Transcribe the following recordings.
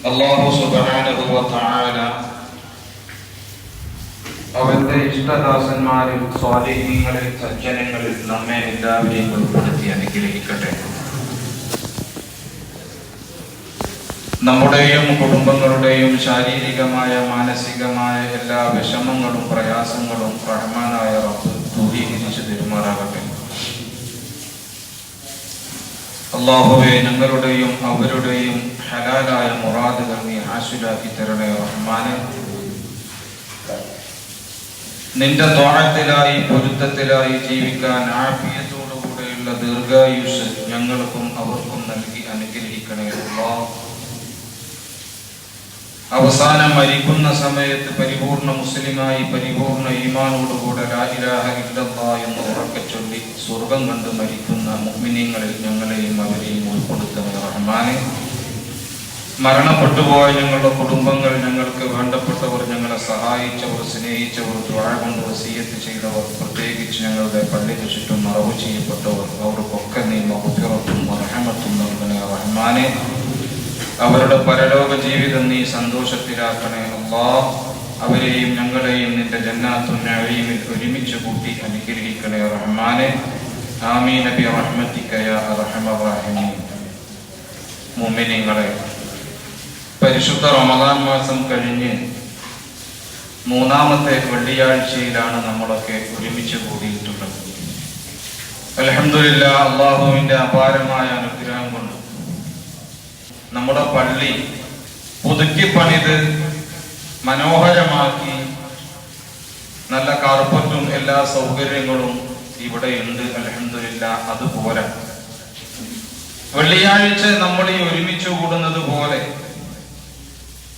അല്ലാഹു സുബ്ഹാനഹു വ തആല അവന്റെ ഇഷ്ടദാസന്മാരിൽ സ്വാലിഹീങ്ങളിൽ സജ്ജനങ്ങളിൽ നമ്മെ എല്ലാവരെയും ഉൾപ്പെടുത്തി അനുഗ്രഹിക്കട്ടെ. നമ്മുടെയും കുടുംബങ്ങളുടെയും ശാരീരികമായ മാനസികമായ എല്ലാ വിഷമങ്ങളും പ്രയാസങ്ങളും റഹ്മാനായ റബ്ബ് ദൂരീകരിച്ച് തരുമാറാകട്ടെ. അല്ലാഹുവേ, ഞങ്ങളുടെയും അവരുടെയും ഹലാലായ മുറാദുകൾ നീ ഹാസിലാക്കി തരണേ റഹ്മാനെ. നിന്റെ ത്വാഅത്തിലായി പൊരുത്തത്തിലായി ജീവിക്കാൻ ആഫിയത്തോടുകൂടെയുള്ള ദീർഘായുസ് ഞങ്ങൾക്കും അവർക്കും നൽകി അനുഗ്രഹിക്കണേ അല്ലാഹ്. അവസാനം മരിക്കുന്ന സമയത്ത് പരിപൂർണ മുസ്ലിമായി പരിപൂർണ ഈമാനോടുകൂടെ ലാ ഇലാഹ ഇല്ലല്ലാഹ് എന്ന് ഉറക്കെ ചൊല്ലി സ്വർഗം കണ്ട് മരിക്കുന്ന മുഅ്മിനീങ്ങളിൽ ഞങ്ങളെയും അവരെയും ഉൾപ്പെടുത്തണേ റഹ്മാനെ. മരണപ്പെട്ടുപോയ ഞങ്ങളുടെ കുടുംബങ്ങൾ, ഞങ്ങൾക്ക് വേണ്ടപ്പെട്ടവർ, ഞങ്ങളെ സഹായിച്ചവർ, സ്നേഹിച്ചവർ, ദുആ കൊണ്ട് വസിയ്യത്ത് ചെയ്തവർ, പ്രത്യേകിച്ച് ഞങ്ങളുടെ പള്ളിക്ക് ചുറ്റും മറവ് ചെയ്യപ്പെട്ടവർ, അവർക്കൊക്കെ നീ മഗ്ഫിറത്തും റഹ്മത്തും നൽകണേ റഹ്മാനെ. അവരുടെ പരലോക ജീവിതം നീ സന്തോഷത്തിലാക്കണേ അല്ലാഹ്. അവരെയും ഞങ്ങളെയും നിന്റെ ജന്നാത്തുൻ നഈമിൽ ഒരുമിച്ച് കൂട്ടി അനുഗ്രഹിക്കണേ റഹ്മാനെ. ആമീൻ ബി റഹ്മതിക യാ അർഹമർ റഹീമീൻ. മുഅ്മിനീങ്ങളെ, പരിശുദ്ധ റമദാൻ മാസം കഴിഞ്ഞ് മൂന്നാമത്തെ വെള്ളിയാഴ്ചയിലാണ് നമ്മളൊക്കെ ഒരുമിച്ച് കൂടിയിട്ടുള്ളത്. അൽഹംദുലില്ലാഹ്, അല്ലാഹുവിന്റെ അപാരമായ അനുഗ്രഹം കൊണ്ട് നമ്മുടെ പള്ളി പുതുക്കി പണിത് മനോഹരമാക്കി നല്ല കാർപ്പറ്റും എല്ലാ സൗകര്യങ്ങളും ഇവിടെ ഉണ്ട്. അൽഹംദുലില്ലാഹ്. അതുപോലെ വെള്ളിയാഴ്ച നമ്മൾ ഈ ഒരുമിച്ച് കൂടുന്നത് പോലെ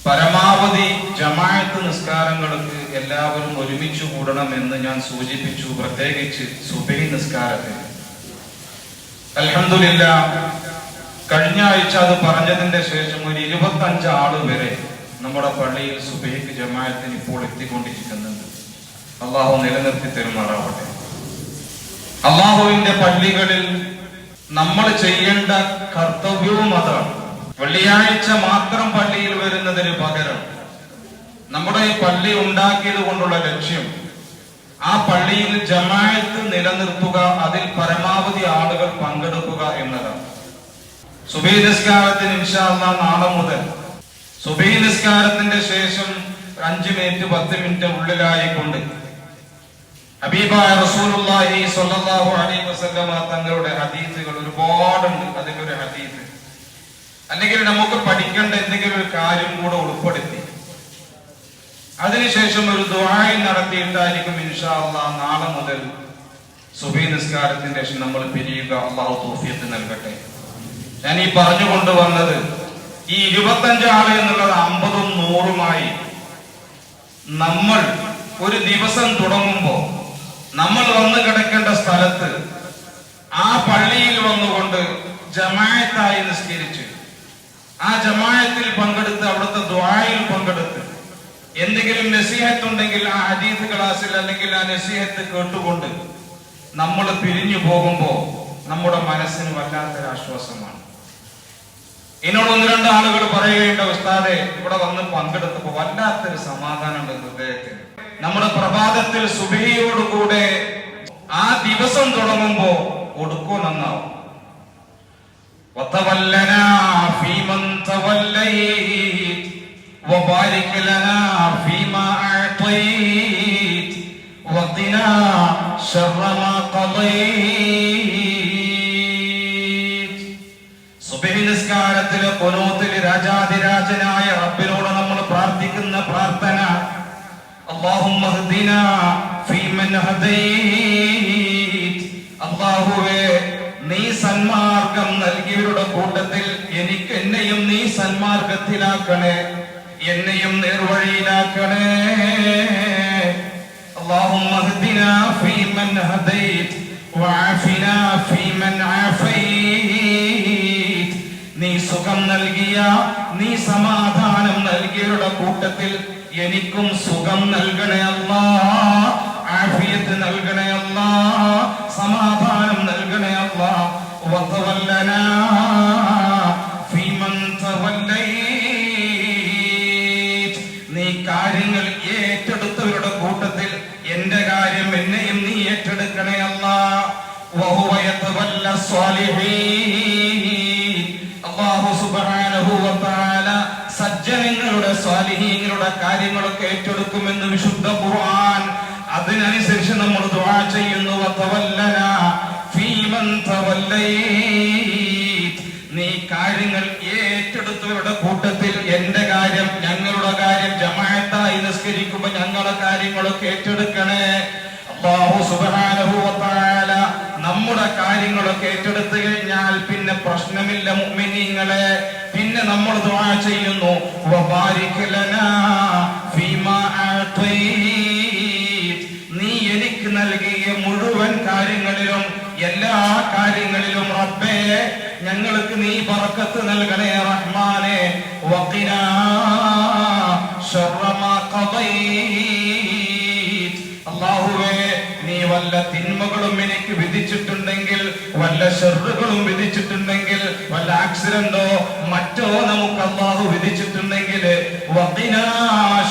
പരമാവധി ജമാഅത്ത് നിസ്കാരങ്ങൾക്ക് എല്ലാവരും ഒരുമിച്ച് കൂടണമെന്ന് ഞാൻ സൂചിപ്പിച്ചു, പ്രത്യേകിച്ച് സുബഹി നിസ്കാരത്തിന്. അൽഹംദുലില്ലാഹ്, കഴിഞ്ഞ ആഴ്ച അത് പറഞ്ഞതിന്റെ ശേഷം ഒരു 25 ആള് വരെ നമ്മുടെ പള്ളിയിൽ സുബഹിക്ക് ജമാഅത്തിന് ഇപ്പോൾ എത്തിക്കൊണ്ടിരിക്കുന്നുണ്ട്. അള്ളാഹു നിലനിർത്തി തരുമാറാവട്ടെ. അള്ളാഹുവിന്റെ പള്ളികളിൽ നമ്മൾ ചെയ്യേണ്ട കർത്തവ്യവും അതാണ്. വെള്ളിയാഴ്ച മാത്രം പള്ളിയിൽ വരുന്നതിന് പകരം നമ്മുടെ ഈ പള്ളി ഉണ്ടാക്കിയത് കൊണ്ടുള്ള ലക്ഷ്യം ആ പള്ളിയിൽ ജമാഅത്ത് നിലനിർത്തുക, അതിൽ പരമാവധി ആളുകൾ പങ്കെടുക്കുക എന്നതാണ്. സുബഹി നിസ്കാരത്തിന് ഇൻഷാ അല്ലാഹ് നാളെ മുതൽ സുബഹി നിസ്കാരത്തിന്റെ ശേഷം 5 മിനിറ്റ് 10 മിനിറ്റ് ഉള്ളിലായിക്കൊണ്ട് ഹബീബായ റസൂലുള്ളാഹി സ്വല്ലല്ലാഹു അലൈഹി വസല്ലമ തങ്ങളുടെ ഹദീസുകൾ ഒരുപാടുണ്ട്. അതിലൊരു ഹദീസ് അല്ലെങ്കിൽ നമുക്ക് പഠിക്കേണ്ട എന്തെങ്കിലും ഒരു കാര്യം കൂടെ ഉൾപ്പെടുത്തി അതിനുശേഷം ഒരു ദുആ നടത്തിയിട്ടായിരിക്കും ഇൻഷാ അല്ലാഹ് നാളെ മുതൽ സുബഹി നിസ്കാരത്തിന്റെ ശേഷം നമ്മൾ പിരിയുക. അല്ലാഹു തൗഫീഖ് നൽകട്ടെ. ഞാൻ ഈ പറഞ്ഞുകൊണ്ടുവന്നത് ഈ 25 ആള് എന്നുള്ളത് 50ഉം 100ഉമായി നമ്മൾ ഒരു ദിവസം തുടങ്ങുമ്പോൾ നമ്മൾ വന്നു കിടക്കേണ്ട സ്ഥലത്ത് ആ പള്ളിയിൽ വന്നുകൊണ്ട് ജമാഅത്തായി നിസ്കരിച്ച് ആ ജമാഅത്തിൽ പങ്കെടുത്ത് അവിടുത്തെ ദുആയിൽ പങ്കെടുത്ത് എന്തെങ്കിലും നസീഹത്ത് ഉണ്ടെങ്കിൽ ആ ഹദീസ് ക്ലാസ്സിൽ അല്ലെങ്കിൽ ആ നസീഹത്ത് കേട്ടുകൊണ്ട് നമ്മൾ പിരിഞ്ഞു പോകുമ്പോൾ നമ്മുടെ മനസ്സിന് വല്ലാത്തൊരു ആശ്വാസമാണ്. എന്നോട് 1-2 ആളുകൾ പറയുകയുണ്ട്, ഉസ്താദെ ഇവിടെ വന്ന് പങ്കെടുത്തപ്പോ വല്ലാത്തൊരു സമാധാനം ഉണ്ട് ഹൃദയത്തിൽ. നമ്മുടെ പ്രഭാതത്തിൽ സുബഹിയോടുകൂടെ ആ ദിവസം തുടങ്ങുമ്പോ ഒടുക്കോ നന്നാവും. വതവല്ലനാ ഫീമൻ തവല്ലൈത് വബാരിക് ലനാ ഫീമാ അഅതൈത് വഖിനാ ശർറ മാ ഖളൈത്. സുബഹി നിസ്കാരത്തിലെ ഖുനൂത്തിൽ രാജാധിരാജനായ റബ്ബിനോട് നമ്മൾ പ്രാർത്ഥിക്കുന്ന പ്രാർത്ഥന, അല്ലാഹുമ്മ ഹ്ദിനാ ഫീമൻ ഹദൈത്. അല്ലാഹുവേ, നീ സന്മാർഗം നൽകിയവരുടെ കൂട്ടത്തിൽ എന്നെയും നീ സന്മാർഗത്തിലാക്കണേ, എന്നെയും നേർവഴിയിലാക്കണേ. അല്ലാഹുമ്മ ഹ്ദിനാ ഫീമൻ ഹദൈത് വഅഫിനാ ഫീമൻ ആഫൈത്. നീ സുഖം നൽകിയ, നീ സമാധാനം നൽകിയവരുടെ കൂട്ടത്തിൽ എനിക്കും സുഖം നൽകണേ അല്ലാഹ്, ആഫിയത്ത് നൽകണേ അല്ലാഹ്, സമാധാനം നൽകണേ അല്ലാഹ്. വതവല്ലനാ ഫീമൻ തവല്ലൈത്. സ്വാലിഹീൻ. അല്ലാഹു സുബ്ഹാനഹു വ തആല സജ്ജനങ്ങളുടെ സ്വാലിഹീങ്ങളുടെ കാര്യങ്ങളൊക്കെ ഏറ്റെടുക്കുമെന്ന് വിശുദ്ധ ഖുർആൻ. അതിനനുസരിച്ച് നമ്മൾ ദുആ ചെയ്യുന്നു. വതവല്ലനാ ഫീമൻ തവല്ലൈത്. നീ കാര്യങ്ങൾ ഏറ്റെടുത്തവരുടെ കൂട്ടത്തിൽ എന്റെ കാര്യം, ഞങ്ങളുടെ കാര്യം, ജമാഅത്തായി നിസ്കരിക്കുമ്പോൾ ഞങ്ങളുടെ കാര്യങ്ങളൊക്കെ ഏറ്റെടുക്കണേ. അല്ലാഹു സുബ്ഹാനഹു വ തആല നമ്മുടെ കാര്യങ്ങളൊക്കെ ഏറ്റെടുത്തു കഴിഞ്ഞാൽ പിന്നെ പ്രശ്നമില്ല മുഅ്മിനീങ്ങളെ. പിന്നെ നമ്മൾ ദുആ ചെയ്യുന്നു വബാരിക് ലനാ ഫീമാ ആതൈത്. നീ എനിക്ക് നൽകിയ മുഴുവൻ കാര്യങ്ങളിലും, എല്ലാ കാര്യങ്ങളിലും റബ്ബേ ഞങ്ങൾക്ക് നീ ബറക്കത്ത് നൽകണേ റഹ്മാനേ. വഖിനാ ശർറ മാ ഖദൈത്. അല്ലാഹുവേ നീ വല്ല തിന്മകളും എനിക്ക് വിധിച്ചിട്ടുണ്ടെങ്കിൽ, വല്ല ഷർറുകളും വിധിച്ചിട്ടുണ്ടെങ്കിൽ, വല്ല ആക്സിഡന്റോ മറ്റോ നമുക്ക് അല്ലാഹു വിധിച്ചിട്ടുണ്ടെങ്കിൽ വഖിനാ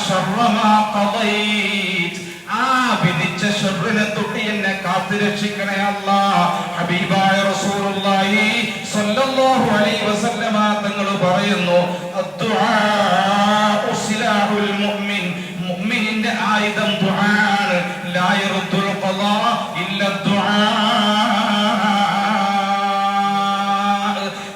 ശർറ മാ ഖദൈത്. ആ വിധിച്ച ഷർറിനെ തൊട്ട് എന്നെ കാത്തുരക്ഷിക്കണേ അല്ലാഹ്. ഹബീബായ റസൂലുള്ളാഹി സ്വല്ലല്ലാഹു അലൈഹി വസല്ലമ തങ്ങൾ പറയുന്നു അദ്ദുആഉ സിലാഹുൽ മുഅ്മിൻ. മുഅ്മിനിന്റെ ആയുധം ദുആണ്. ലാ യറുദ്ദുൽ ഖളാ ഇല്ലാ ദുആ.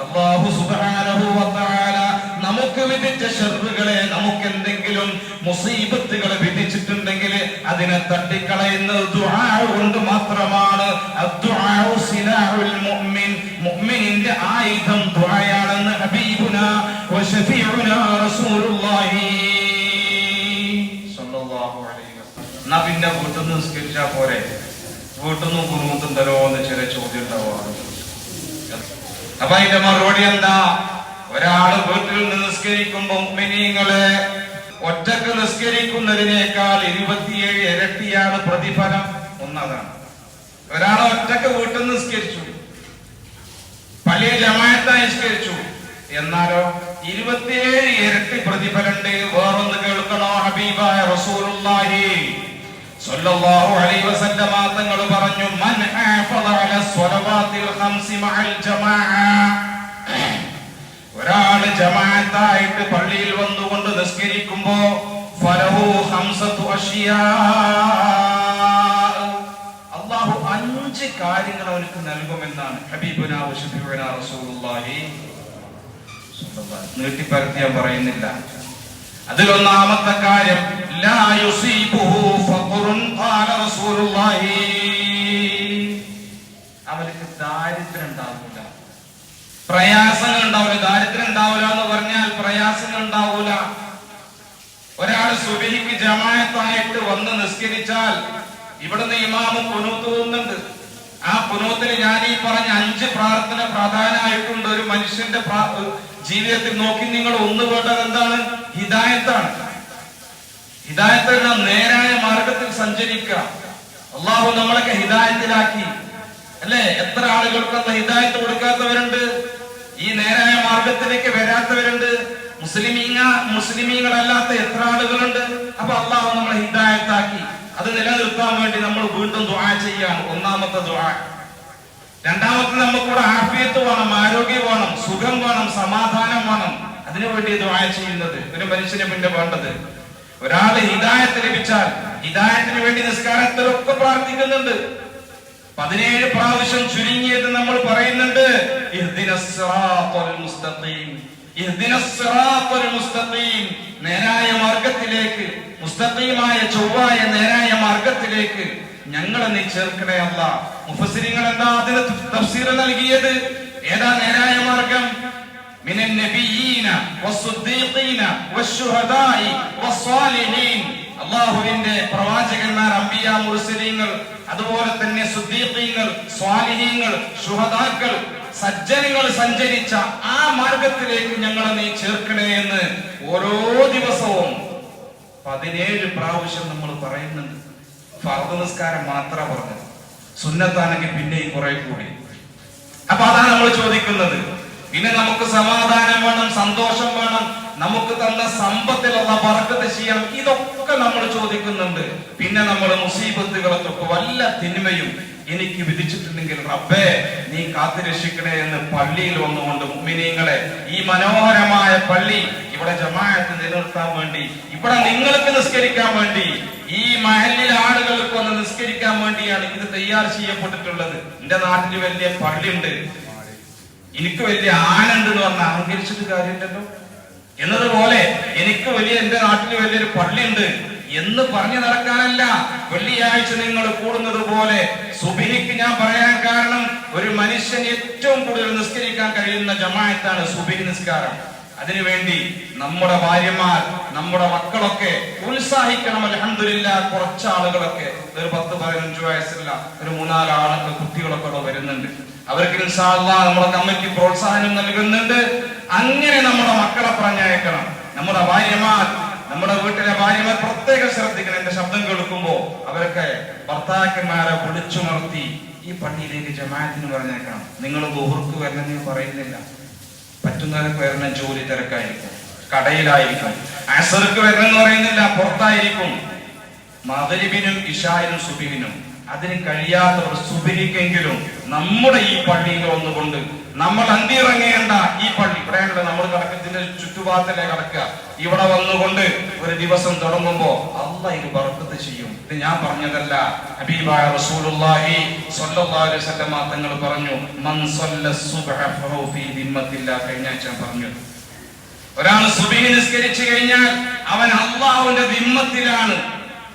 അല്ലാഹു സുബ്ഹാനഹു വ തആല നമുക്ക് വിധിച്ച ഷർറുകളെ, നമുക്ക് എന്തെങ്കിലും മുസീബത്തുകൾ വിധിച്ചിട്ടുണ്ടെങ്കിൽ അതിനെ തട്ടിക്കളയുന്നത് ദുആ കൊണ്ട് മാത്രമാണ്. അദ്ദുആഉ സിലാഹുൽ മുഅ്മിൻ. മുഅ്മിനിന്റെ ആയുധം ദുആയാണെന്ന് ഹബീബുനാ വ ശഫീഉനാ റസൂലുള്ളാഹി സ്വല്ലല്ലാഹു അലൈഹി വസല്ലം. എന്നാ പിന്നെ വീട്ടിൽ നിന്ന് നിസ്കരിച്ചാ പോരെ? വീട്ടിൽ നിന്ന് കുറുമുത്തുണ്ടല്ലോ എന്ന് ചില ചോദ്യം ഉണ്ടാവാറ്. അപ്പൊ അതിന്റെ മറുപടി എന്താ? ഒരാള് വീട്ടിൽ നിന്ന് നിസ്കരിക്കുമ്പോ മുഅ്മിനീങ്ങളെ ഒറ്റക്ക് നിസ്കരിക്കുന്നതിനേക്കാൾ 27 ഇരട്ടിയാണ് പ്രതിഫലം. ഒന്നതാണ്. ഒരാൾ ഒറ്റക്ക് വീട്ടിൽ നിസ്കരിച്ചു, പള്ളിയിൽ ജമാഅത്തായി നിസ്കരിച്ചു, എന്നാലോ 27 ഇരട്ടി പ്രതിഫലമുണ്ട്. വേറൊന്ന് കേൾക്കണോ? ഹബീബായ റസൂലുള്ളാഹി സ്വല്ലല്ലാഹു അലൈഹി വസല്ലമ തങ്ങൾ പറഞ്ഞു മൻ ഹഫള അല സ്വലവാത്തിൽ ഖംസി മഅൽ ജമാഅ. ഒരാൾ ജമാഅത്തായിട്ട് പള്ളിയിൽ വന്നുകൊണ്ട് നിസ്കരിക്കുമ്പോ ഫലഹു ഖംസതു അഷ്യാ. അല്ലാഹു 5 കാര്യങ്ങൾ അവർക്ക് നൽകുമെന്നാണ് ഹബീബുനാ വ ശഫീഉനാ റസൂലുള്ളാഹി സ്വല്ലല്ലാഹു. നീട്ടിപ്പരത്തി ഞാൻ പറയുന്നില്ല. അതിലൊന്നാമത്തെ കാര്യം ലാ യുസീബുഹു ഫഖറുൻ ഖാല റസൂലുള്ളാഹി. അവർക്ക് ദാരിദ്ര്യം ഉണ്ടാവില്ല, പ്രയാസങ്ങൾ ഉണ്ടാവില്ല. ദാരിദ്ര്യം ഉണ്ടാവില്ല എന്ന് പറഞ്ഞാൽ പ്രയാസങ്ങൾ ഉണ്ടാവൂല. ഒരാൾ സുബഹിക്ക് ജമാഅത്തായിട്ട് വന്ന് നിസ്കരിച്ചാൽ ഇവിടുന്ന് ഇമാമ് ഖുനൂത്ത് ഓതുന്നുണ്ട്. ആ ഖുനൂത്തിൽ ഞാൻ ഈ പറഞ്ഞ 5 പ്രാർത്ഥന പ്രധാനമായിട്ടുണ്ട്. ഒരു മനുഷ്യന്റെ ജീവിതത്തിൽ നോക്കി നിങ്ങൾ ഒന്ന് വേണ്ടത് എന്താണ്? ഹിദായത്താണ്. ഹിദായത്ത് നേരായ മാർഗത്തിൽ സഞ്ചരിക്കുക. അള്ളാഹു നമ്മളൊക്കെ ഹിദായത്തിലാക്കി അല്ലേ? എത്ര ആളുകൾക്ക് ഹിദായത്ത് കൊടുക്കാത്തവരുണ്ട്, ഈ നേരായ മാർഗത്തിലേക്ക് വരാത്തവരുണ്ട്, മുസ്ലിമീങ്ങളല്ലാത്ത എത്ര ആളുകളുണ്ട്. അപ്പൊ അള്ളാഹു നമ്മളെ ഹിദായത്താക്കി. അത് നിലനിർത്താൻ വേണ്ടി നമ്മൾ വീണ്ടും ദുആ ചെയ്യാണ്. ഒന്നാമത്തെ ദുആ. രണ്ടാമത്തെ നമുക്കിവിടെ ആഫിയത്ത് വേണം, ആരോഗ്യം വേണം, സുഖം വേണം, സമാധാനം വേണം. അതിനുവേണ്ടി ദുആ ചെയ്യുന്നത് ഒരു മനുഷ്യന് പിന്നെ വേണ്ടത്. ഒരാള് ഹിദായത്ത് ലഭിച്ചാൽ ഹിദായത്തിന് വേണ്ടി നിസ്കാരത്തിലൊക്കെ പ്രാർത്ഥിക്കുന്നുണ്ട്. 17 പ്രാവശ്യം ചുരുങ്ങിയത് നമ്മൾ പറയുന്നുണ്ട് ഇഹ്ദിനസ് സിറാത്തൽ മുസ്തഖീം, ഇഹ്ദിനസ് സിറാത്തൽ മുസ്തഖീം. നേരായ മാർഗത്തിലേക്ക്, മുസ്തഖീമായ ചൊവ്വായ നേരായ മാർഗത്തിലേക്ക് ഞങ്ങളെ നീ ചേർക്കണേ അല്ലാഹ്. മുഫസ്സിരിങ്ങൾ എന്താ അതിന് തഫ്സീർ നൽകിയത്? ഏതാ നേരായ മാർഗം? മിനൻ നബിയീന വസ്സുദ്ദീഖീന വശുഹദാഇ വസ്സാലിഹീൻ. അല്ലാഹുവിന്റെ പ്രവാചകന്മാർ, അംബിയ, മുർസലീങ്ങൾ, അതുപോലെ തന്നെ സുദ്ദീഖീങ്ങൾ, സ്വാലിഹീങ്ങൾ, ശുഹദാക്കൾ, സജ്ജനങ്ങൾ സഞ്ചരിച്ച ആ മാർഗത്തിലേക്ക് ഞങ്ങളെ നീ ചേർക്കണേ എന്ന് ഓരോ ദിവസവും 17 പ്രാവശ്യം നമ്മൾ പറയുന്നുണ്ട്. ഫർദ് നിസ്കാരം മാത്രം പറഞ്ഞത്, സുന്നത്താണെങ്കിൽ പിന്നെയും കുറെ കൂടി. അപ്പൊ അതാണ് നമ്മൾ ചോദിക്കുന്നത്. പിന്നെ നമുക്ക് സമാധാനം വേണം, സന്തോഷം വേണം, നമുക്ക് തന്ന സമ്പത്തിലുള്ള ബർക്കത്ത് ചെയ്യണം. ഇതൊക്കെ നമ്മൾ ചോദിക്കുന്നുണ്ട്. പിന്നെ നമ്മൾ മുസീബത്തുകളെ തൊട്ട് വല്ല തിന്മയും എനിക്ക് വിധിച്ചിട്ടുണ്ടെങ്കിൽ റബ്ബേ നീ കാത്തുരക്ഷിക്കണേ എന്ന് പള്ളിയിൽ വന്നുകൊണ്ട് മുഅ്മിനീങ്ങളെ, ഈ മനോഹരമായ പള്ളി ഇവിടെ ജമാഅത്ത് നിലനിർത്താൻ വേണ്ടി, ഇവിടെ നിങ്ങൾക്ക് നിസ്കരിക്കാൻ വേണ്ടി, ഈ മഹല്ലിലെ ആളുകൾക്ക് വന്ന് നിസ്കരിക്കാൻ വേണ്ടിയാണ് ഇത് തയ്യാർ ചെയ്യപ്പെട്ടിട്ടുള്ളത്. എന്റെ നാട്ടിൽ വലിയ പള്ളിയുണ്ട്, എനിക്ക് വലിയ ആനണ്ട് എന്ന് പറഞ്ഞാൽ അഹങ്കരിച്ചിട്ട് കാര്യമില്ലല്ലോ. എന്നതുപോലെ എനിക്ക് എന്റെ നാട്ടിൽ വലിയൊരു പള്ളിയുണ്ട് എന്ന് പറഞ്ഞു നടക്കാനല്ല. വെള്ളിയാഴ്ച നിങ്ങൾ കൂടുന്നത് പോലെ സുബഹിക്ക് ഞാൻ പറയാൻ കാരണം, ഒരു മനുഷ്യൻ ഏറ്റവും കൂടുതൽ നിസ്കരിക്കാൻ കഴിയുന്ന ജമാഅത്താണ് സുബഹി നിസ്കാരം. അതിനുവേണ്ടി നമ്മുടെ ഭാര്യമാർ, നമ്മുടെ മക്കളൊക്കെ ഉത്സാഹിക്കണം. അൽഹംദുലില്ലാഹ് കുറച്ച് ആളുകളൊക്കെ, ഒരു 10-15 വയസ്സുള്ള ഒരു 3-4 ആളൊക്കെ കുട്ടികളൊക്കെ ഇവിടെ വരുന്നുണ്ട്. അവർക്ക് ഇൻഷാ അല്ലാഹ് നമ്മുടെ കമ്മിറ്റി പ്രോത്സാഹനം നൽകുന്നുണ്ട്. അങ്ങനെ നമ്മുടെ മക്കളെ പറഞ്ഞയക്കണം. നമ്മുടെ ഭാര്യമാർ, നമ്മുടെ വീട്ടിലെ ഭാര്യമാർ പ്രത്യേകം ശ്രദ്ധിക്കണം. എന്റെ ശബ്ദം കേൾക്കുമ്പോ അവരൊക്കെ ഭർത്താക്കന്മാരെ വിളിച്ചുണർത്തി ഈ പള്ളിയിലേക്ക് ജമാഅത്തിന് പറഞ്ഞേക്കണം. നിങ്ങൾ ദുഹർക്ക് വരണമെന്ന് പറയുന്നില്ല, പറ്റുന്നവരൊക്കെ വരണ ജോലി തിരക്കായിരിക്കും, കടയിലായിരിക്കും. അസർക്ക് വരണം എന്ന് പറയുന്നില്ല, പുറത്തായിരിക്കും. മഗ്രിബിനും ഇശാഇനും സുബഹിനും അതിന് കഴിയാത്തവർ സുബഹിക്കെങ്കിലും നമ്മുടെ ഈ പള്ളിയിൽ വന്നുകൊണ്ട്, നമ്മൾ അന്തിയിറങ്ങേണ്ട ഈ പള്ളി ഇവിടെയാണല്ലോ നമ്മൾ കിടക്കത്തിന്റെ ചുറ്റുപാടത്തിലെ കിടക്കുക, ഇവിടെ വന്നുകൊണ്ട് ഒരു ദിവസം തുടങ്ങുമ്പോ അല്ലാഹ് ഇത് ബർക്കത്ത് ചെയ്യും. ഇത് ഞാൻ പറഞ്ഞതല്ല, ഹബീബായ റസൂലുള്ളാഹി സ്വല്ലല്ലാഹു അലൈഹി വസല്ലം തങ്ങൾ പറഞ്ഞു, മൻ സല്ല സുബ്ഹ ഫഹു ഫീ ദിമ്മത്തില്ലാഹ്. കഴിഞ്ഞ ആഴ്ച പറഞ്ഞു, ഒരാൾ സുബഹി നിസ്കരിച്ചു കഴിഞ്ഞാൽ അവൻ അല്ലാഹുവിന്റെ ദിമ്മത്തിലാണ്,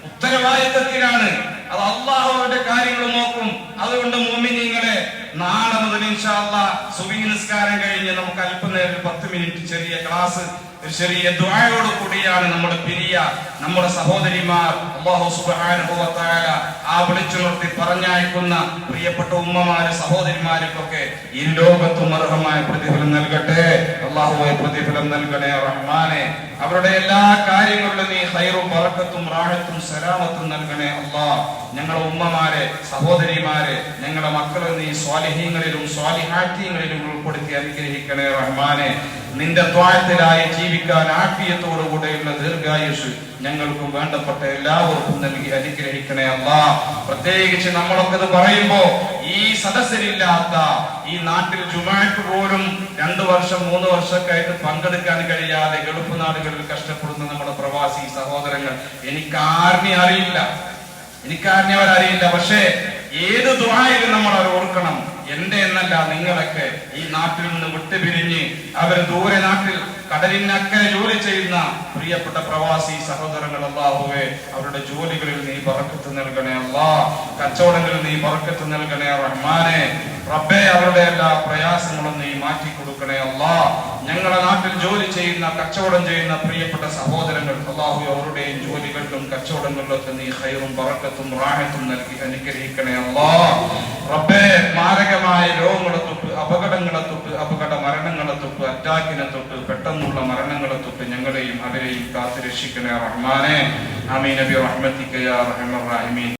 ഉത്തരവാദിത്തത്തിലാണ്. അത് അല്ലാഹുവിന്റെ കാര്യങ്ങൾ നോക്കും. അതുകൊണ്ട് മുഅ്മിനീങ്ങളെ, നാളെ മുതൽ ഇൻഷാ അല്ലാഹ് സുബഹി നിസ്കാരം കഴിഞ്ഞ് നമുക്ക് അല്പനേരം 10 മിനിറ്റ് ചെറിയ ക്ലാസ്, ഒരു ചെറിയ ദുആയോട് കൂടിയാണ് നമ്മുടെ പിരിയ. നമ്മുടെ സഹോദരിമാർ അല്ലാഹു സുബ്ഹാനഹു വ തആല ആ വിളിച്ചുണർത്തി പറഞ്ഞയക്കുന്ന പ്രിയപ്പെട്ട ഉമ്മമാര്, സഹോദരിമാർക്കൊക്കെ ഈ ലോകത്തും അർഹമായ പ്രതിഫലം നൽകട്ടെ. അല്ലാഹുവേ പ്രതിഫലം നൽകണേ റഹ്മാനെ. അവരുടെ എല്ലാ കാര്യങ്ങളിലും നീ ഖൈറും ബറക്കത്തും റാഹത്തും സലാമത്തും നൽകണേ അല്ലാഹ്. ഞങ്ങളുടെ ഉമ്മമാരെ, സഹോദരിമാരെ, ഞങ്ങളുടെ മക്കളെ നീ സ്വാലിഹീങ്ങളിലും സ്വാലിഹാത്തികളിലും ഉൾപ്പെടുത്തി അനുഗ്രഹിക്കണേ റഹ്മാനെ. നിന്റെ ത്വാഅത്തിലായി ജീവിക്കാൻ ആഫിയത്തോടുകൂടെയുള്ള ദീർഘായുസ് ഞങ്ങൾക്കും വേണ്ടപ്പെട്ട എല്ലാവർക്കും നൽകി അനുഗ്രഹിക്കണേ അല്ലാഹ്. പ്രത്യേകിച്ച് നമ്മളൊക്കെ ഇത് പറയുമ്പോ ഈ സദസ്സിലില്ലാത്ത, ഈ നാട്ടിൽ ജുമാഅത്ത് പോലും 2 വർഷം 3 വർഷമൊക്കെ ആയിട്ട് പങ്കെടുക്കാൻ കഴിയാതെ ഗൾഫ് നാടുകളിൽ കഷ്ടപ്പെടുന്ന നമ്മുടെ പ്രവാസി സഹോദരങ്ങൾ, എനിക്കാരനെ അറിയില്ല, അവരറിയില്ല. പക്ഷേ ഏത് ദുആയിലും നമ്മൾ അവർ ഓർക്കണം. എന്റെ എന്നല്ല, നിങ്ങളൊക്കെ ഈ നാട്ടിൽ നിന്ന് വിട്ടുപിരിഞ്ഞ് അവർ ദൂരെ നാട്ടിൽ കടലിനക്കരെ ജോലി ചെയ്യുന്ന പ്രിയപ്പെട്ട പ്രവാസി സഹോദരങ്ങൾ, അല്ലാഹുവേ അവരുടെ ജോലികളിൽ നീ ബറക്കത്ത് നൽകണേ അല്ലാഹ്. കച്ചവടങ്ങളിൽ നീ ബറക്കത്ത് നൽകണേ റഹ്മാനെ. റബ്ബേ അവരുടെ എല്ലാ പ്രയാസങ്ങളും നീ മാറ്റി കൊടുക്കണേ അല്ലാഹ്. ഞങ്ങളുടെ നാട്ടിൽ ജോലി ചെയ്യുന്ന, കച്ചവടം ചെയ്യുന്ന പ്രിയപ്പെട്ട സഹോദരങ്ങൾ, അല്ലാഹുവേ അവരുടെയും ജോലികളിലും കച്ചവടങ്ങളിലൊക്കെ നീ ഖൈറും ബറക്കത്തും റാഹത്തും നൽകി അനുഗ്രഹിക്കണേ അല്ലാഹ്. റബ്ബേ മാരകമായ രോഗങ്ങളെ തൊട്ട്, അപകടങ്ങളെ തൊട്ട്, അപകട മരണങ്ങളെ തൊട്ട്, അറ്റാക്കിനെ തൊട്ട്, പെട്ടെന്നുള്ള മരണങ്ങളെ തൊട്ട് ഞങ്ങളെയും അവരെയും കാത്തു രക്ഷിക്കണേ റഹ്മാനെ. ആമീൻ ബി റഹ്മതിക യാ അർഹമർ റഹീമീൻ.